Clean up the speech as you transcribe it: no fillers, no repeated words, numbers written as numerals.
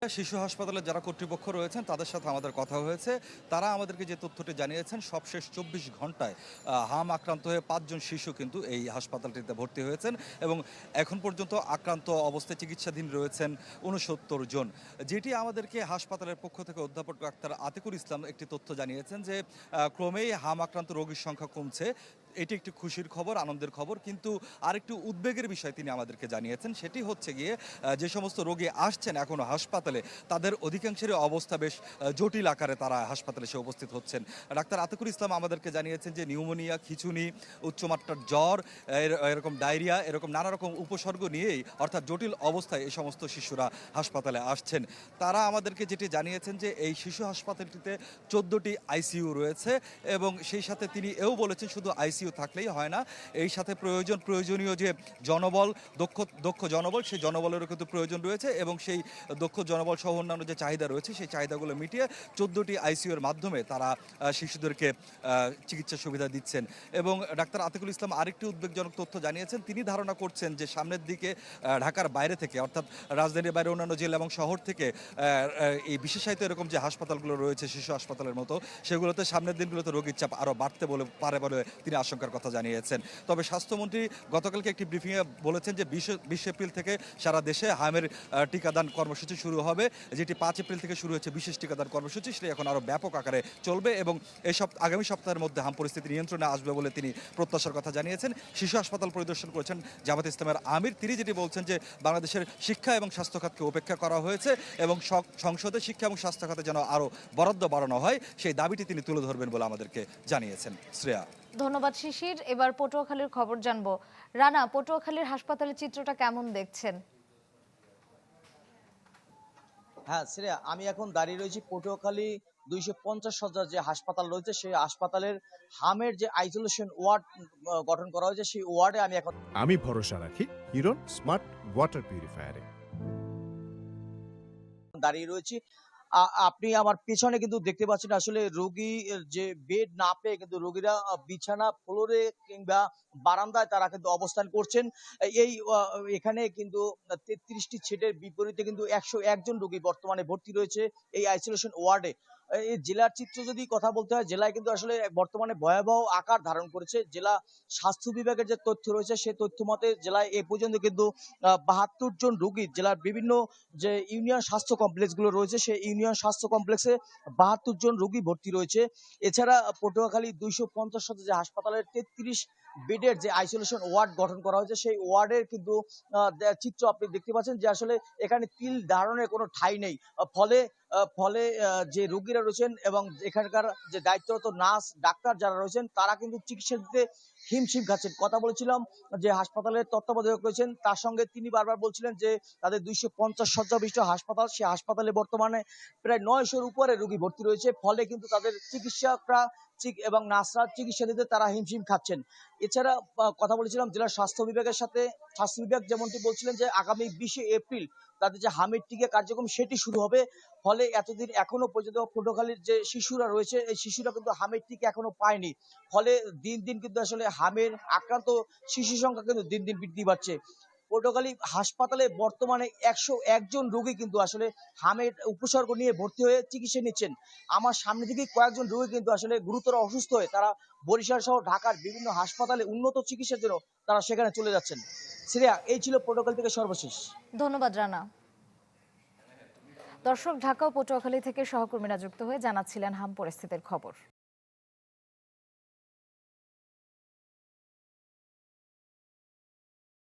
শিশু হাসপাতালে যারা কর্তৃপক্ষ রয়েছেন তাদের সাথে আমাদের কথা হয়েছে। তারা আমাদেরকে যে তথ্যটি জানিয়েছেন সবশেষ ২৪ ঘন্টায় হাম আক্রান্ত হয়ে ৫ জন শিশু কিন্তু এই হাসপাতালটিতে ভর্তি হয়েছেন এবং এখন পর্যন্ত আক্রান্ত অবস্থায় চিকিৎসাধীন রয়েছেন ৬৯ জন। যেটি আমাদেরকে হাসপাতালের পক্ষ থেকে অধ্যাপক ডাক্তার আতিকুল ইসলাম একটি তথ্য জানিয়েছেন যে ক্রমেই হাম আক্রান্ত রোগীর সংখ্যা কমছে। এটি একটি খুশির খবর, আনন্দের খবর, কিন্তু আরেকটু উদ্বেগের বিষয় তিনি আমাদেরকে জানিয়েছেন। সেটি হচ্ছে গিয়ে যে সমস্ত রোগী আসছেন এখনো হাসপাতালে তাদের অধিকাংশেরই অবস্থা বেশ জটিল আকারে তারা হাসপাতালে এসে উপস্থিত হচ্ছেন। ডাক্তার আতিকুল ইসলাম আমাদেরকে জানিয়েছেন যে নিউমোনিয়া, খিঁচুনি, উচ্চমাত্রার জ্বর, এরকম ডায়রিয়া, এরকম নানা রকম উপসর্গ নিয়েই অর্থাৎ জটিল অবস্থায় এই সমস্ত শিশুরা হাসপাতালে আসছেন। তারা আমাদেরকে যেটি জানিয়েছেন যে এই শিশু হাসপাতালটিতে ১৪টি আইসিইউ রয়েছে এবং সেই সাথে তিনি এও বলেছেন শুধু আইসিইউ থাকলেই হয় না, এই সাথে প্রয়োজনীয় যে জনবল, দক্ষ জনবল, সেই জনবলেরও কিন্তু প্রয়োজন রয়েছে এবং সেই দক্ষ জনবল সহ অন্যান্য যে চাহিদা রয়েছে সেই চাহিদাগুলো মিটিয়ে ১৪টি আইসিইউ এর মাধ্যমে তারা শিশুদেরকে চিকিৎসা সুবিধা দিচ্ছেন। এবং ডাক্তার আতিকুল ইসলাম আরেকটি উদ্বেগজনক তথ্য জানিয়েছেন। তিনি ধারণা করছেন যে সামনের দিকে ঢাকার বাইরে থেকে অর্থাৎ রাজধানীর বাইরে অন্যান্য জেলা এবং শহর থেকে এই বিশেষায়িত এরকম যে হাসপাতালগুলো রয়েছে শিশু হাসপাতালের মতো, সেগুলোতে সামনের দিনগুলোতে রোগীর চাপ আরও বাড়তে পারে বলে তিনি আশঙ্কার কথা জানিয়েছেন। তবে স্বাস্থ্যমন্ত্রী গতকালকে একটি ব্রিফিংয়ে বলেছেন যে ২০ এপ্রিল থেকে সারা দেশে হামের টিকাদান কর্মসূচি শুরু হবে, যেটি ৫ এপ্রিল থেকে শুরু হয়েছে বিশেষ টিকাদান কর্মসূচি, সেটি এখন আরও ব্যাপক আকারে চলবে এবং আগামী সপ্তাহের মধ্যে হাম পরিস্থিতি নিয়ন্ত্রণে আসবে বলে তিনি প্রত্যাশার কথা জানিয়েছেন। শিশু হাসপাতাল পরিদর্শন করেছেন জামাত ইসলামের আমির। তিনি যেটি বলছেন যে বাংলাদেশের শিক্ষা এবং স্বাস্থ্য খাতকে উপেক্ষা করা হয়েছে এবং সংসদে শিক্ষা এবং স্বাস্থ্য খাতে যেন আরও বরাদ্দ বাড়ানো হয় সেই দাবিটি তিনি তুলে ধরবেন বলে আমাদেরকে জানিয়েছেন। শ্রেয়া। ধন্যবাদ শিশির। এবার পটুয়াখালীর খবর জানবো। রানা, পটুয়াখালীর হাসপাতালের চিত্রটা কেমন দেখছেন? হ্যাঁ, শ্রেয়া, আমি এখন দাঁড়িয়ে রয়েছি পটুয়াখালী ২৫০ শয্যার যে হাসপাতাল রয়েছে সেই হাসপাতালের হামের যে আইসোলেশন ওয়ার্ড গঠন করা হয়েছে সেই ওয়ার্ডে আমি এখন আমি ভরসা রাখি হিরন স্মার্ট ওয়াটার পিউরিফায়ারে। দাঁড়িয়ে রয়েছি। আপনি আমার পেছনে কিন্তু দেখতে পাচ্ছেন আসলে রোগী যে বেড না পেয়ে কিন্তু রোগীরা বিছানা ফ্লোরে কিংবা বারান্দায় তারা কিন্তু অবস্থান করছেন। এই এখানে কিন্তু ৩৩টি সেটের বিপরীতে কিন্তু ১০১ জন রোগী বর্তমানে ভর্তি রয়েছে এই আইসোলেশন ওয়ার্ডে। এই জেলার চিত্র যদি কথা বলতে হয়, জেলায় কিন্তু আসলে বর্তমানে ভয়াবহ আকার ধারণ করেছে। জেলা স্বাস্থ্য বিভাগের যে তথ্য রয়েছে সেই তথ্য মতে জেলায় এ পর্যন্ত কিন্তু ৭২ জন রোগী জেলার বিভিন্ন যে ইউনিয়ন স্বাস্থ্য কমপ্লেক্স গুলো রয়েছে সেই ইউনিয়ন স্বাস্থ্য কমপ্লেক্সে ৭২ জন রোগী ভর্তি রয়েছে। এছাড়া পটুয়াখালী ২৫০ শয্যার যে হাসপাতালের ৩৩ বেডের যে আইসোলেশন ওয়ার্ড গঠন করা হয়েছে সেই ওয়ার্ডের কিন্তু চিত্র আপনি দেখতে পাচ্ছেন যে আসলে এখানে তিল ধারণের কোনো ঠাঁই নেই। ফলে ফলে যে রোগীরা রয়েছেন এবং এখানকার যে দায়িত্বরত নার্স ডাক্তার যারা রয়েছেন তারা কিন্তু চিকিৎসা দিতে হিমশিম খাচ্ছেন। কথা বলেছিলাম যে হাসপাতালের তত্ত্বাবধায়ক রয়েছেন, তার সঙ্গে তিনি বারবার বলছিলেন যে তাদের ২৫০ শয্যা বিশিষ্ট হাসপাতাল, সেই হাসপাতালে বর্তমানে প্রায় ৯০০-র উপরে রোগী ভর্তি রয়েছে। ফলে কিন্তু তাদের চিকিৎসকরা এবং নার্সরা চিকিৎসা দিতে তারা হিমশিম খাচ্ছেন। এছাড়া কথা বলেছিলাম জেলার স্বাস্থ্য বিভাগের সাথে। স্বাস্থ্য বিভাগ যেমনটি বলছিলেন যে আগামী ২০শে এপ্রিল তাদের যে হামের টিকা কার্যক্রম সেটি শুরু হবে। ফলে এতদিন এখনো পর্যন্ত পটুয়াখালীর যে শিশুরা রয়েছে এই শিশুরা কিন্তু হামের টিকা এখনো পায়নি। ফলে দিন দিন কিন্তু আসলে হামের আক্রান্ত শিশুর সংখ্যা কিন্তু দিন দিন বৃদ্ধি পাচ্ছে। পটুয়াখালী হাসপাতালে বর্তমানে ১০১ জন রোগী কিন্তু আসলে হামের উপসর্গ নিয়ে ভর্তি হয়ে চিকিৎসা নিচ্ছেন। আমার সামনে থেকেই কয়েকজন রোগী কিন্তু আসলে গুরুতর অসুস্থ হয়ে তারা বরিশাল সহ ঢাকার বিভিন্ন হাসপাতালে উন্নত চিকিৎসার জন্য তারা সেখানে চলে যাচ্ছেন। শ্রেয়া, এই ছিল পটুয়াখালী থেকে সর্বশেষ। ধন্যবাদ রানা। দর্শক, ঢাকা ও পটুয়াখালী থেকে সহকর্মীরা যুক্ত হয়ে জানাচ্ছিলেন হাম পরিস্থিতির খবর।